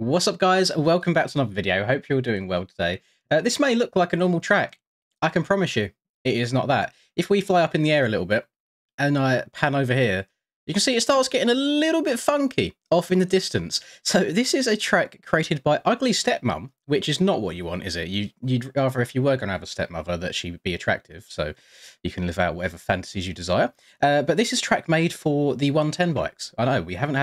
What's up, guys? Welcome back to another video. Hope you're doing well today. This may look like a normal track. I can promise you it is not that. If we fly up in the air a little bit and I pan over here, you can see it starts getting a little bit funky off in the distance. So this is a track created by Ugly Stepmom, which is not what you want, is it? You'd rather, if you were going to have a stepmother, that she would be attractive, so you can live out whatever fantasies you desire. But this is track made for the 110 bikes. I know we haven't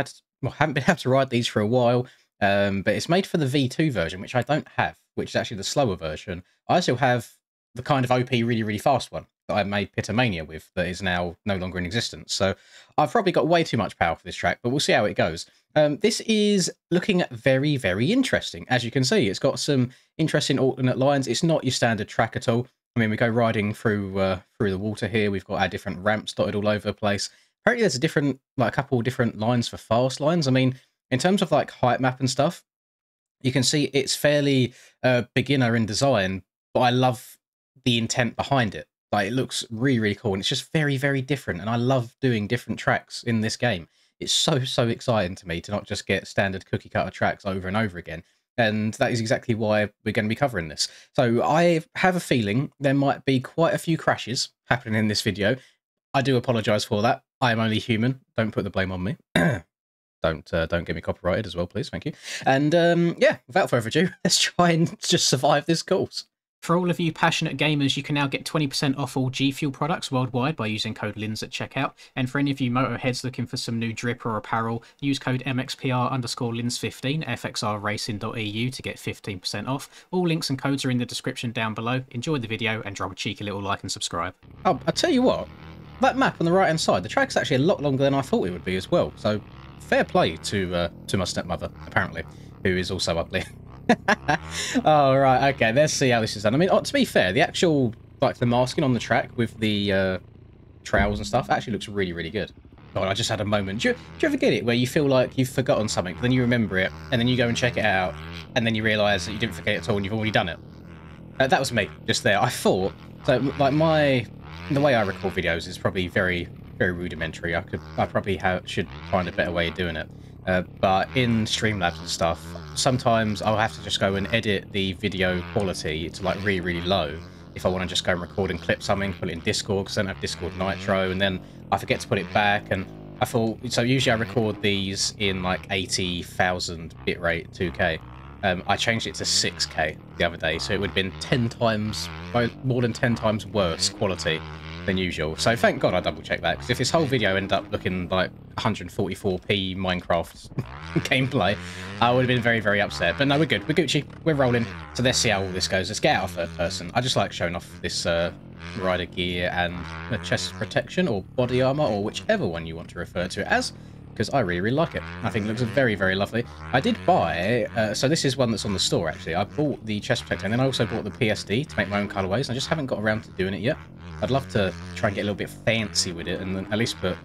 been able to ride these for a while. But it's made for the V2 version, which I don't have, which is actually the slower version. I still have the kind of OP really, really fast one that I made Pittomania with that is now no longer in existence. So I've probably got way too much power for this track, but we'll see how it goes. This is looking very, very interesting. As you can see, it's got some interesting alternate lines. It's not your standard track at all. I mean, we go riding through the water here. We've got our different ramps dotted all over the place. Apparently there's a couple different lines for fast lines. I mean, in terms of like height map and stuff, you can see it's fairly beginner in design, but I love the intent behind it. Like, it looks really, really cool, and it's just very, very different. And I love doing different tracks in this game. It's so, so exciting to me to not just get standard cookie cutter tracks over and over again. And that is exactly why we're going to be covering this. So I have a feeling there might be quite a few crashes happening in this video. I do apologise for that. I am only human. Don't put the blame on me. Don't get me copyrighted as well, please. Thank you. And yeah, without further ado, let's try and just survive this course. For all of you passionate gamers, you can now get 20% off all G Fuel products worldwide by using code LINS at checkout. And for any of you motorheads looking for some new drip or apparel, use code MXPR_LINS15 fxrracing.eu to get 15% off. All links and codes are in the description down below. Enjoy the video and drop a cheeky little like and subscribe. Oh, I tell you what, that map on the right hand side, the track's actually a lot longer than I thought it would be as well. So fair play to my stepmother, apparently, who is also ugly. Oh, right, okay, let's see how this is done. I mean, to be fair, the actual, like, the masking on the track with the trails and stuff actually looks really, really good. God, I just had a moment. Do you ever get it where you feel like you've forgotten something, but then you remember it, and then you go and check it out, and then you realise that you didn't forget it at all and you've already done it? That was me, just there. I thought, so, like, the way I record videos is probably very, very rudimentary. I probably should find a better way of doing it. But in Streamlabs and stuff, sometimes I'll have to just go and edit the video quality to like really, really low if I want to just go and record and clip something, put it in Discord, because I don't have Discord Nitro, and then I forget to put it back. And I thought, so usually I record these in like 80,000 bitrate 2K. I changed it to 6K the other day, so it would have been 10 times, more than 10 times worse quality than usual. So thank God I double checked that, because if this whole video ended up looking like 144p Minecraft gameplay, I would have been very, very upset. But no, we're good. We're Gucci. We're rolling. So let's see how all this goes. Let's get out of third person. I just like showing off this rider gear and the chest protection or body armor, or whichever one you want to refer to it as, because I really, really like it. I think it looks very, very lovely. I did buy, so this is one that's on the store actually. I bought the chest protector, and then I also bought the PSD to make my own colorways. I just haven't got around to doing it yet. I'd love to try and get a little bit fancy with it, and then at least put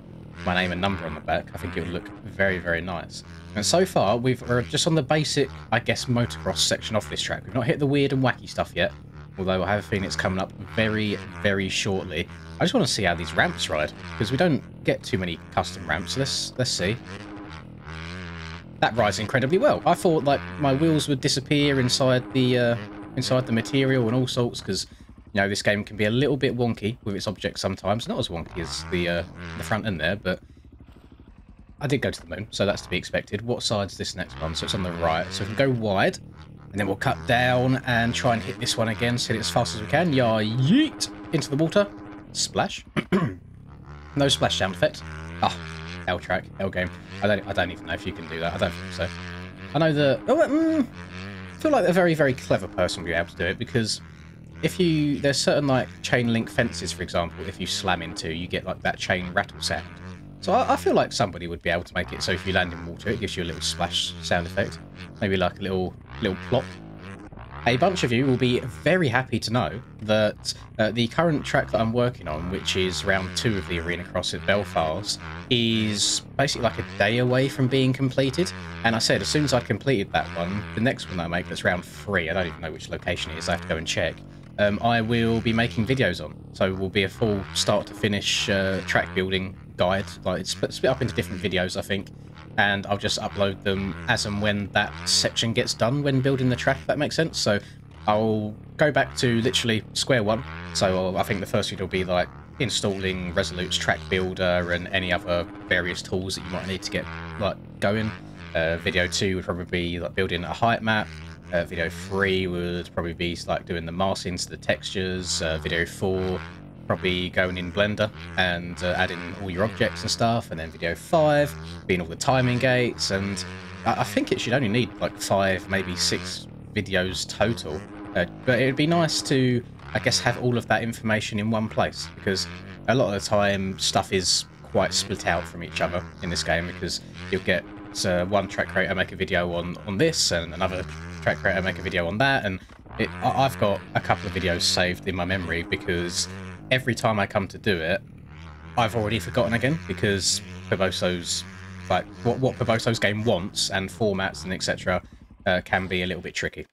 my name and number on the back. I think it would look very, very nice. And so far, we're just on the basic, I guess, motocross section of this track. We've not hit the weird and wacky stuff yet, although I have a feeling it's coming up very, very shortly. I just want to see how these ramps ride, because we don't get too many custom ramps. Let's see. That rides incredibly well. I thought like my wheels would disappear inside the material and all sorts, because you know this game can be a little bit wonky with its objects sometimes. Not as wonky as the front end there, but I did go to the moon, so that's to be expected. What side's this next one? So it's on the right. So we can go wide, and then we'll cut down and try and hit this one again. So hit it as fast as we can. Yeah, yeet into the water. Splash. No splash sound effect. Ah, L track, L game. I don't even know if you can do that. I don't think so. I know that. I feel like a very, very clever person would be able to do it, because there's certain like chain link fences, for example, if you slam into, you get like that chain rattle sound. So I feel like somebody would be able to make it so if you land in water, it gives you a little splash sound effect. Maybe like a little plop. A bunch of you will be very happy to know that the current track that I'm working on, which is round 2 of the Arena Cross at Belfast, is basically like a day away from being completed. And I said, as soon as I completed that one, the next one I make, that's round 3, I don't even know which location it is, I have to go and check, I will be making videos on. So it will be a full start to finish track building guide. Like, it's split up into different videos, I think. and I'll just upload them as and when that section gets done when building the track, if that makes sense. So I'll go back to literally square one. So I think the first video will be like installing Resolute's track builder and any other various tools that you might need to get like going. Video 2 would probably be like building a height map. Video 3 would probably be like doing the masking to the textures. Video 4 probably going in Blender and adding all your objects and stuff. And then video 5 being all the timing gates. And I think it should only need like 5, maybe 6 videos total. But it'd be nice to, I guess, have all of that information in one place, because a lot of the time stuff is quite split out from each other in this game, because you'll get one track creator make a video on this and another track creator make a video on that, and I've got a couple of videos saved in my memory because every time I come to do it I've already forgotten again, because Puboso's like what Puboso's game wants and formats and etc. Can be a little bit tricky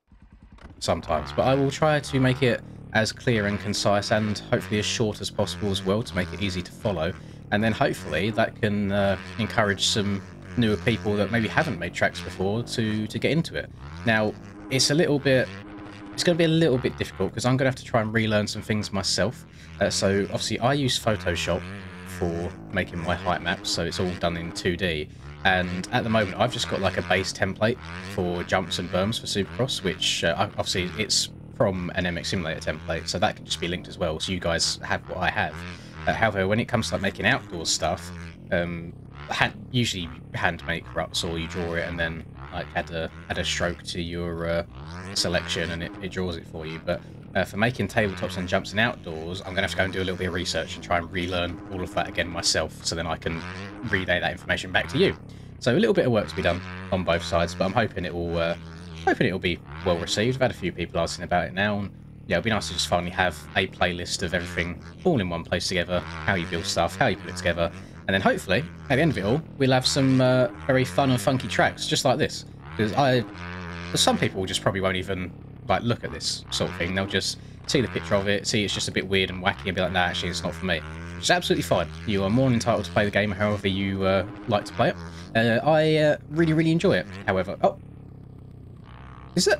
sometimes, but I will try to make it as clear and concise and hopefully as short as possible as well, to make it easy to follow, and then hopefully that can encourage some newer people that maybe haven't made tracks before to get into it. Now it's going to be a little bit difficult because I'm going to have to try and relearn some things myself. So obviously I use Photoshop for making my height maps, so it's all done in 2D, and at the moment I've just got like a base template for jumps and berms for Supercross, which obviously it's from an MX Simulator template, so that can just be linked as well, so you guys have what I have. However, when it comes to like making outdoor stuff, usually hand make ruts, or you draw it and then like add a stroke to your selection and it draws it for you. But for making tabletops and jumps and outdoors, I'm gonna have to go and do a little bit of research and try and relearn all of that again myself, so then I can relay that information back to you. So a little bit of work to be done on both sides, but I'm hoping it will be well received. I've had a few people asking about it now, and yeah, it'd be nice to just finally have a playlist of everything all in one place together, how you build stuff, how you put it together, and then hopefully at the end of it all we'll have some very fun and funky tracks just like this. Because some people just probably won't even like look at this sort of thing. They'll just see the picture of it, see it's just a bit weird and wacky, and be like, nah, actually it's not for me. Which is absolutely fine. You are more than entitled to play the game however you like to play it. I really enjoy it, however. Oh, is it?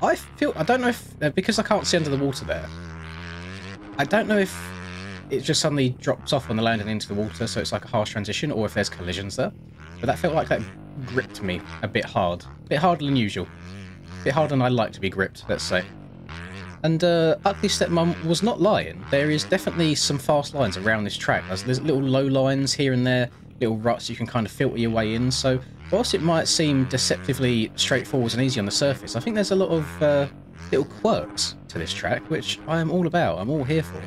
I don't know if because I can't see under the water there, I don't know if it just suddenly drops off when they're landing into the water, so it's like a harsh transition, or if there's collisions there. But that felt like that gripped me a bit hard. A bit harder than usual. A bit harder than I like to be gripped, let's say. And Ugly Stepmom was not lying. There is definitely some fast lines around this track. There's little low lines here and there, little ruts you can kind of filter your way in. So whilst it might seem deceptively straightforward and easy on the surface, I think there's a lot of little quirks to this track, which I am all about. I'm all here for.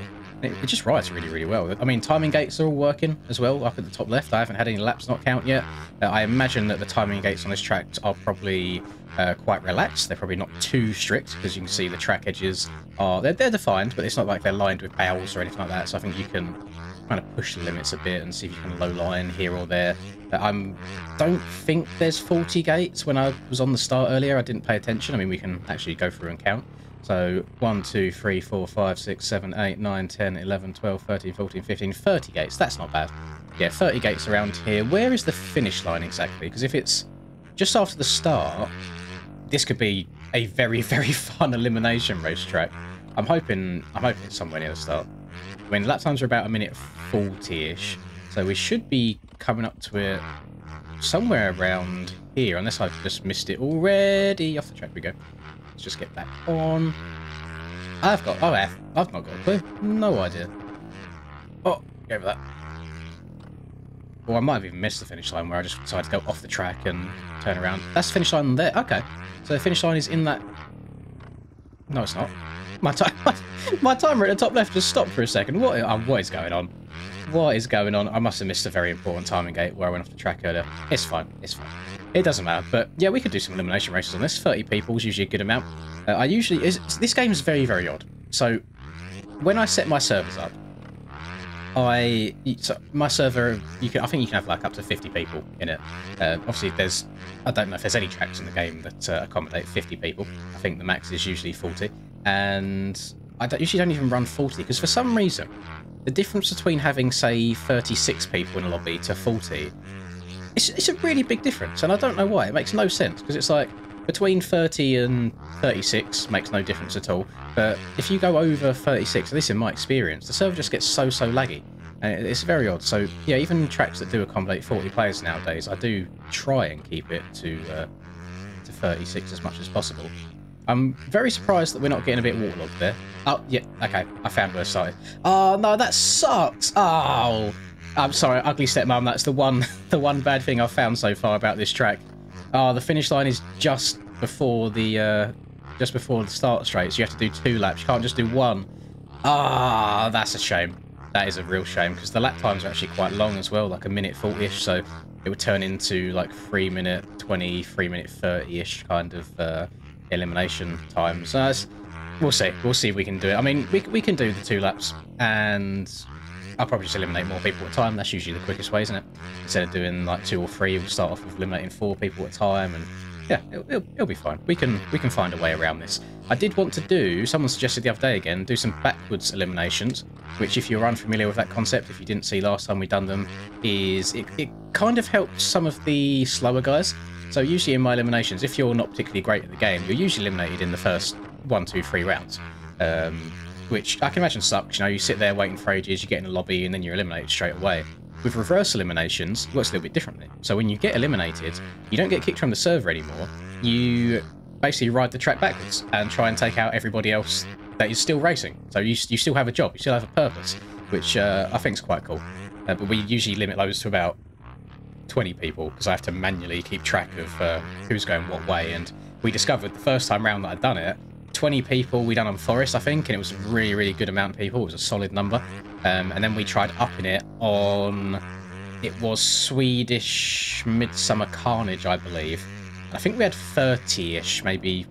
It just rides really well. I mean, timing gates are all working as well up at the top left. I haven't had any laps not count yet. I imagine that the timing gates on this track are probably quite relaxed. They're probably not too strict, because you can see the track edges are they're defined, but it's not like they're lined with bowels or anything like that. So I think you can kind of push the limits a bit and see if you can low line here or there. I don't think there's 40 gates. When I was on the start earlier, I didn't pay attention. I mean, we can actually go through and count. So 1, 2, 3, 4, 5, 6, 7, 8, 9, 10, 11, 12, 13, 14, 15, 30 gates. That's not bad. Yeah, 30 gates around here. Where is the finish line exactly? Because if it's just after the start, this could be a very fun elimination racetrack. I'm hoping it's somewhere near the start. I mean, lap times are about 1:40-ish, so we should be coming up to it somewhere around here, unless I've just missed it already. Off the track we go. Let's just get back on. I've not got a clue. No idea. Oh, go over that. Or I might have even missed the finish line where I just decided to go off the track and turn around. That's the finish line there. Okay. So the finish line is in that... No, it's not. My timer at the top left just stopped for a second. What is going on? What is going on? I must have missed a very important timing gate where I went off the track earlier. It's fine. It's fine. It doesn't matter. But yeah, we could do some elimination races on this. 30 people is usually a good amount. This game is very odd. So when I set my servers up, my server, I think you can have like up to 50 people in it. Obviously, I don't know if there's any tracks in the game that accommodate 50 people. I think the max is usually 40, and I usually don't even run 40 because for some reason, the difference between having say 36 people in a lobby to 40 It's a really big difference, and I don't know why. It makes no sense, because it's like between 30 and 36 makes no difference at all. But if you go over 36, at least in my experience, the server just gets so laggy. And it's very odd. So yeah, even tracks that do accommodate 40 players nowadays, I do try and keep it to 36 as much as possible. I'm very surprised that we're not getting a bit waterlogged there. Oh, yeah, okay, I found where I started. Oh, no, that sucks. Oh, I'm sorry, Ugly Stepmom, that's the one bad thing I've found so far about this track. Oh, the finish line is just before the start straight, so you have to do 2 laps. You can't just do 1. Ah, that's a shame. That is a real shame, because the lap times are actually quite long as well, like a minute 40-ish, so it would turn into like 3-minute 20, 3-minute 30-ish kind of elimination times. We'll see. We'll see if we can do it. I mean, we can do the 2 laps, and I'll probably just eliminate more people at a time. That's usually the quickest way, isn't it? Instead of doing like 2 or 3, we'll start off with eliminating 4 people at a time, and yeah, it'll be fine. We can find a way around this. I did want to do, someone suggested the other day again, do some backwards eliminations, which if you're unfamiliar with that concept, if you didn't see last time we done them, is it kind of helps some of the slower guys. So usually in my eliminations, if you're not particularly great at the game, you're usually eliminated in the first 1, 2, 3 rounds. Which I can imagine sucks. You know, you sit there waiting for ages, you get in a lobby, and then you're eliminated straight away. With reverse eliminations, it works a little bit differently. So when you get eliminated, you don't get kicked from the server anymore. You basically ride the track backwards and try and take out everybody else that is still racing. So you still have a job, you still have a purpose, which I think is quite cool. But we usually limit those to about 20 people, because I have to manually keep track of who's going what way. And we discovered the first time round that I'd done it, 20 people we done on Forest, I think, and it was a really good amount of people. It was a solid number. And then we tried upping it on, it was Swedish Midsummer Carnage, I believe. I think we had 30-ish, maybe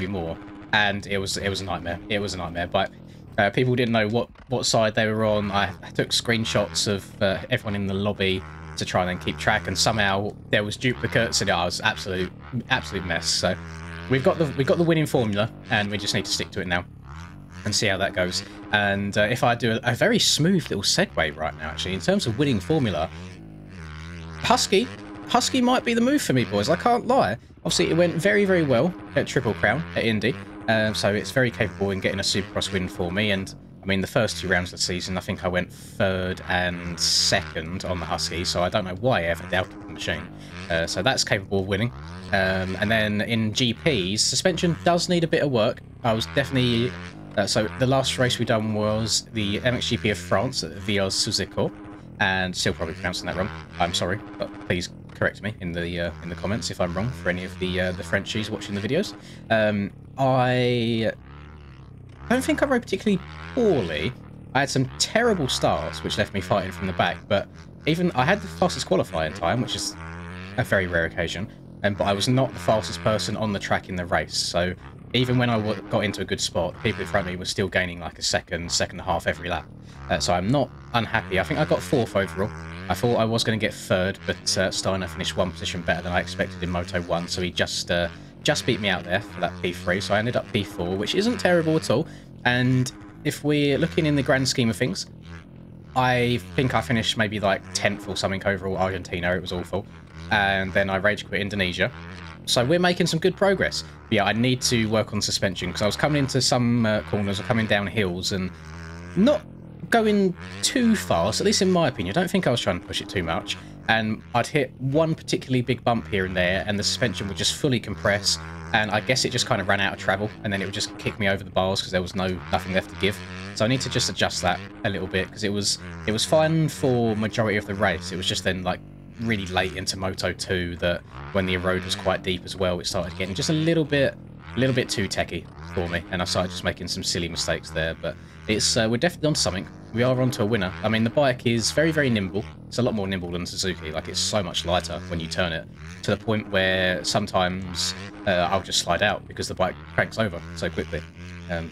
more, and it was a nightmare. It was a nightmare, but people didn't know what side they were on. I took screenshots of everyone in the lobby to try and then keep track, and somehow there was duplicates, and it was absolute mess. So we've got the winning formula, and we just need to stick to it now and see how that goes. And if I do a very smooth little segue right now, actually, in terms of winning formula, Husky might be the move for me, boys. I can't lie. Obviously, it went very well at Triple Crown at Indy, so it's very capable in getting a Supercross win for me. And I mean, the first 2 rounds of the season, I think I went 3rd and 2nd on the Husky, so I don't know why I ever doubted the machine. So that's capable of winning. And then in GPs, suspension does need a bit of work. I was definitely... so the last race we done was the MXGP of France at Villars-sous-Écot, and still probably pronouncing that wrong. I'm sorry, but please correct me in the comments if I'm wrong for any of the Frenchies watching the videos. I don't think I rode particularly poorly. I had some terrible starts, which left me fighting from the back, but even I had the fastest qualifying time, which is a very rare occasion, but I was not the fastest person on the track in the race. So even when I got into a good spot, people in front of me were still gaining like a second and a half every lap. So I'm not unhappy. I think I got 4th overall. I thought I was going to get 3rd, but Steiner finished 1 position better than I expected in Moto 1, so he just beat me out there for that P3, so I ended up P4, which isn't terrible at all. And if we're looking in the grand scheme of things, I think I finished maybe like 10th or something overall Argentina. It was awful. And then I rage quit Indonesia. So we're making some good progress. But yeah, I need to work on suspension, because I was coming into some corners or coming down hills and not going too fast, at least in my opinion. I don't think I was trying to push it too much. And I'd hit one particularly big bump here and there, and the suspension would just fully compress. And I guess it just kind of ran out of travel, and then it would just kick me over the bars because there was nothing left to give. So I need to just adjust that a little bit, because it was fine for majority of the race. It was just then like really late into Moto 2 that when the road was quite deep as well, it started getting just a little bit too techy for me, and I started just making some silly mistakes there. But it's we're definitely on something. We are onto a winner. I mean, the bike is very nimble. It's a lot more nimble than Suzuki. Like, it's so much lighter when you turn it, to the point where sometimes I'll just slide out because the bike cranks over so quickly.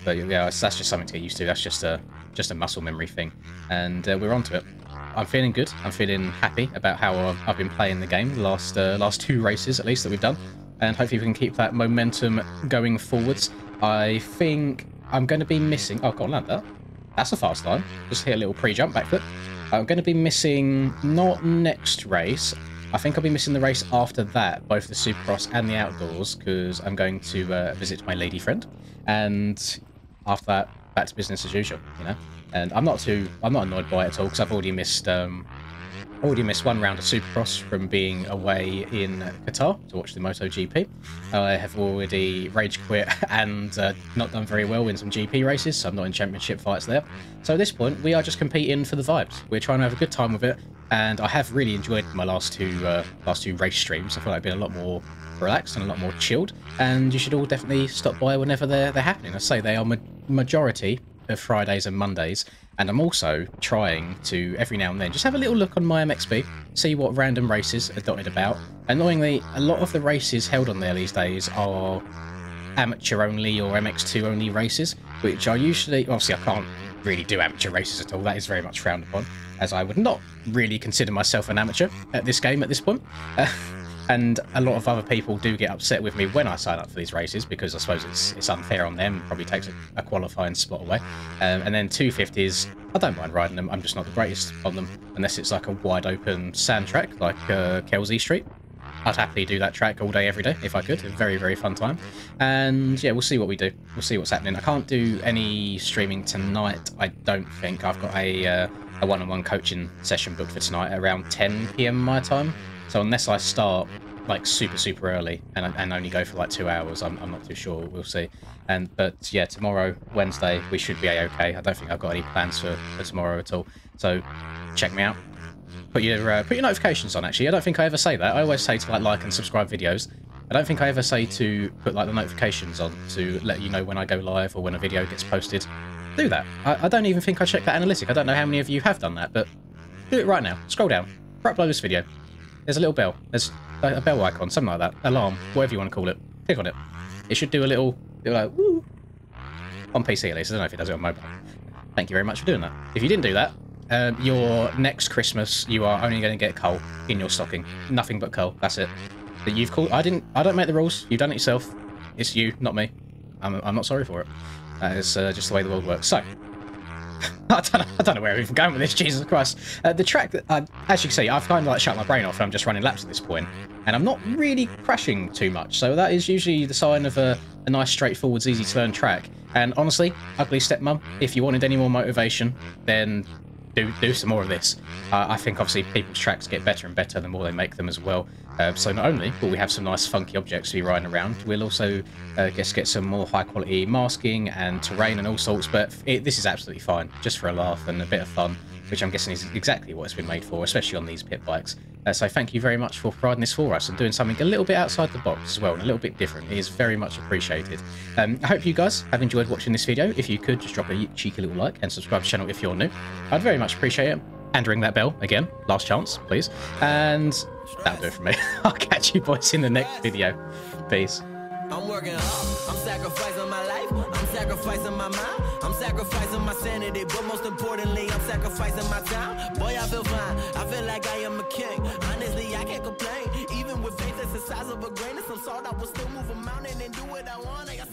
But yeah, that's just something to get used to. That's just a muscle memory thing, and we're onto it. I'm feeling good. I'm feeling happy about how I've been playing the game the last 2 races at least that we've done, and hopefully we can keep that momentum going forwards. I think I'm going to be missing... Oh, got on land that. That's a fast line. Just hit a little pre-jump backflip. I'm going to be missing, not next race, I think I'll be missing the race after that, both the Supercross and the outdoors, because I'm going to visit my lady friend, and after that, back to business as usual, you know. And I'm not annoyed by it at all, because I've already missed one round of Supercross from being away in Qatar to watch the MotoGP. I have already rage quit and not done very well in some GP races, so I'm not in championship fights there. So at this point, we are just competing for the vibes. We're trying to have a good time with it, and I have really enjoyed my last two race streams. I feel like I've been a lot more relaxed and a lot more chilled, and you should all definitely stop by whenever they're happening. I say they are majority of Fridays and Mondays, and I'm also trying to every now and then just have a little look on my MXB, see what random races are dotted about. Annoyingly, a lot of the races held on there these days are amateur only or MX2 only races, which are usually, obviously I can't really do amateur races at all, that is very much frowned upon, as I would not really consider myself an amateur at this game at this point. And a lot of other people do get upset with me when I sign up for these races, because I suppose it's unfair on them, probably takes a qualifying spot away. And then 250s, I don't mind riding them, I'm just not the greatest on them, unless it's like a wide open sand track like Kelsey Street. I'd happily do that track all day, every day, if I could. A very, very fun time. And yeah, we'll see what we do. We'll see what's happening. I can't do any streaming tonight, I don't think. I've got a one-on-one coaching session booked for tonight at around 10 PM my time. So unless I start like super early and only go for like 2 hours, I'm not too sure. We'll see. But yeah, tomorrow, Wednesday, we should be okay. I don't think I've got any plans for tomorrow at all. So check me out. Put your notifications on. Actually, I don't think I ever say that. I always say to like and subscribe videos. I don't think I ever say to put like the notifications on to let you know when I go live or when a video gets posted. Do that. I don't even think I check that analytic. I don't know how many of you have done that, but do it right now. Scroll down. Right below this video. There's a little bell. There's a bell icon, something like that. Alarm, whatever you want to call it. Click on it. It should do a little like, woo. On PC at least. I don't know if it does it on mobile. Thank you very much for doing that. If you didn't do that, your next Christmas, you are only going to get coal in your stocking. Nothing but coal. That's it. That you've called. I don't make the rules. You've done it yourself. It's you, not me. I'm not sorry for it. That is just the way the world works. So, I don't know where I'm even going with this, Jesus Christ. The track, that as you can see, I've kind of like shut my brain off and I'm just running laps at this point, and I'm not really crashing too much, so that is usually the sign of a nice, straightforward, easy to learn track. And honestly, Ugly Stepmom, if you wanted any more motivation, then do some more of this. I think obviously people's tracks get better and better the more they make them as well. So not only will we have some nice funky objects to be riding around, we'll also get some more high quality masking and terrain and all sorts, but this is absolutely fine, just for a laugh and a bit of fun, which I'm guessing is exactly what it's been made for, especially on these pit bikes. So thank you very much for providing this for us and doing something a little bit outside the box as well, and a little bit different. It is very much appreciated. I hope you guys have enjoyed watching this video. If you could, just drop a cheeky little like and subscribe to the channel if you're new. I'd very much appreciate it. And ring that bell again, last chance, please. And that'll do it for me. I'll catch you boys in the next video. Peace. I'm working hard, I'm sacrificing my life, I'm sacrificing my mind, I'm sacrificing my sanity, but most importantly, I'm sacrificing my time. Boy, I feel fine, I feel like I am a king. Honestly, I can't complain, even with faith that's the size of a grain of some salt, I will still move a mountain and do what I want. I got